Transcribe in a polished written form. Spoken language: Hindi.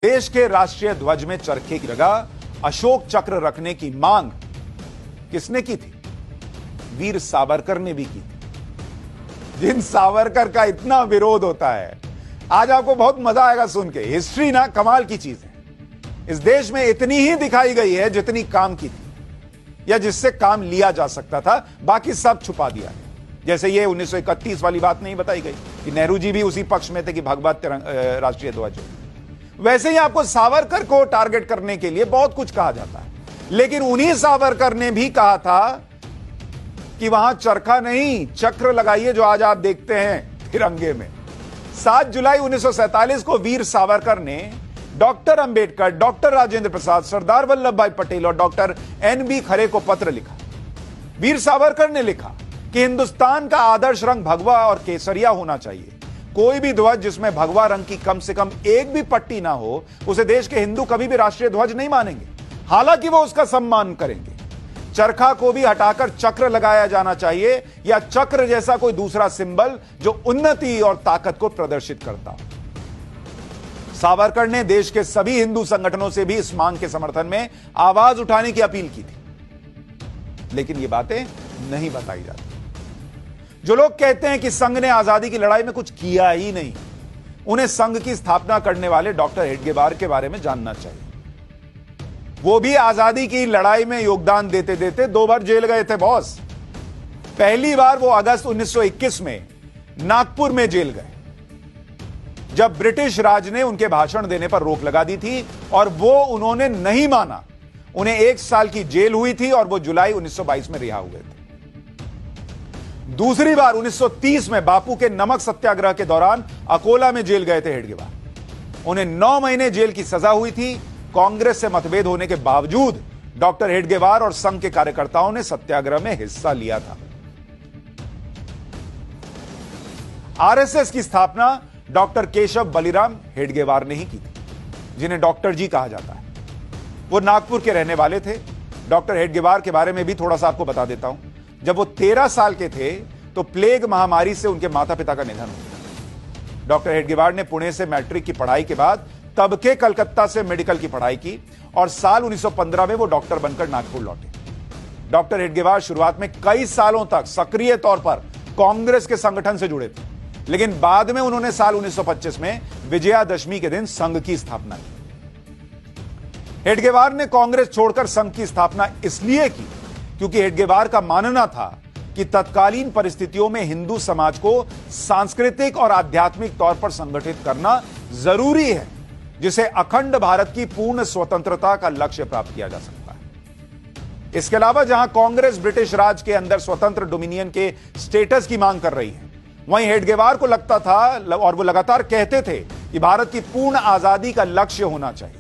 देश के राष्ट्रीय ध्वज में चरखे की जगह अशोक चक्र रखने की मांग किसने की थी? वीर सावरकर ने भी की थी। जिन सावरकर का इतना विरोध होता है, आज आपको बहुत मजा आएगा सुन के। हिस्ट्री ना कमाल की चीज है। इस देश में इतनी ही दिखाई गई है जितनी काम की थी या जिससे काम लिया जा सकता था, बाकी सब छुपा दिया गया। जैसे ये 1931 वाली बात नहीं बताई गई कि नेहरू जी भी उसी पक्ष में थे कि भगवा राष्ट्रीय ध्वज हो। वैसे ही आपको सावरकर को टारगेट करने के लिए बहुत कुछ कहा जाता है, लेकिन उन्हीं सावरकर ने भी कहा था कि वहां चरखा नहीं चक्र लगाइए जो आज आप देखते हैं तिरंगे में। 7 जुलाई 1947 को वीर सावरकर ने डॉक्टर अंबेडकर, डॉक्टर राजेंद्र प्रसाद, सरदार वल्लभ भाई पटेल और डॉक्टर एन.बी. खरे को पत्र लिखा। वीर सावरकर ने लिखा कि हिंदुस्तान का आदर्श रंग भगवा और केसरिया होना चाहिए। कोई भी ध्वज जिसमें भगवा रंग की कम से कम एक भी पट्टी ना हो, उसे देश के हिंदू कभी भी राष्ट्रीय ध्वज नहीं मानेंगे, हालांकि वो उसका सम्मान करेंगे। चरखा को भी हटाकर चक्र लगाया जाना चाहिए या चक्र जैसा कोई दूसरा सिंबल जो उन्नति और ताकत को प्रदर्शित करता हो। सावरकर ने देश के सभी हिंदू संगठनों से भी इस मांग के समर्थन में आवाज उठाने की अपील की थी, लेकिन ये बातें नहीं बताई जाती। जो लोग कहते हैं कि संघ ने आजादी की लड़ाई में कुछ किया ही नहीं, उन्हें संघ की स्थापना करने वाले डॉक्टर हेडगेवार के बारे में जानना चाहिए। वो भी आजादी की लड़ाई में योगदान देते देते 2 बार जेल गए थे बॉस। पहली बार वो अगस्त 1921 में नागपुर में जेल गए, जब ब्रिटिश राज ने उनके भाषण देने पर रोक लगा दी थी और वो उन्होंने नहीं माना। उन्हें 1 साल की जेल हुई थी और वो जुलाई 1922 में रिहा हुए थे। दूसरी बार 1930 में बापू के नमक सत्याग्रह के दौरान अकोला में जेल गए थे हेडगेवार। उन्हें 9 महीने जेल की सजा हुई थी। कांग्रेस से मतभेद होने के बावजूद डॉक्टर हेडगेवार और संघ के कार्यकर्ताओं ने सत्याग्रह में हिस्सा लिया था। आरएसएस की स्थापना डॉक्टर केशव बलिराम हेडगेवार ने ही की थी, जिन्हें डॉक्टर जी कहा जाता है। वो नागपुर के रहने वाले थे। डॉक्टर हेडगेवार के बारे में भी थोड़ा सा आपको बता देता हूं। जब वो 13 साल के थे तो प्लेग महामारी से उनके माता पिता का निधन हुआ। डॉक्टर हेडगेवार ने पुणे से मैट्रिक की पढ़ाई के बाद तब के कलकत्ता से मेडिकल की पढ़ाई की और साल 1915 में वो डॉक्टर बनकर नागपुर लौटे। डॉक्टर हेडगेवार शुरुआत में कई सालों तक सक्रिय तौर पर कांग्रेस के संगठन से जुड़े थे, लेकिन बाद में उन्होंने साल 1925 में विजयादशमी के दिन संघ की स्थापना की। हेडगेवार ने कांग्रेस छोड़कर संघ की स्थापना इसलिए की क्योंकि हेडगेवार का मानना था कि तत्कालीन परिस्थितियों में हिंदू समाज को सांस्कृतिक और आध्यात्मिक तौर पर संगठित करना जरूरी है, जिसे अखंड भारत की पूर्ण स्वतंत्रता का लक्ष्य प्राप्त किया जा सकता है। इसके अलावा जहां कांग्रेस ब्रिटिश राज के अंदर स्वतंत्र डोमिनियन के स्टेटस की मांग कर रही है, वहीं हेडगेवार को लगता था और वो लगातार कहते थे कि भारत की पूर्ण आजादी का लक्ष्य होना चाहिए।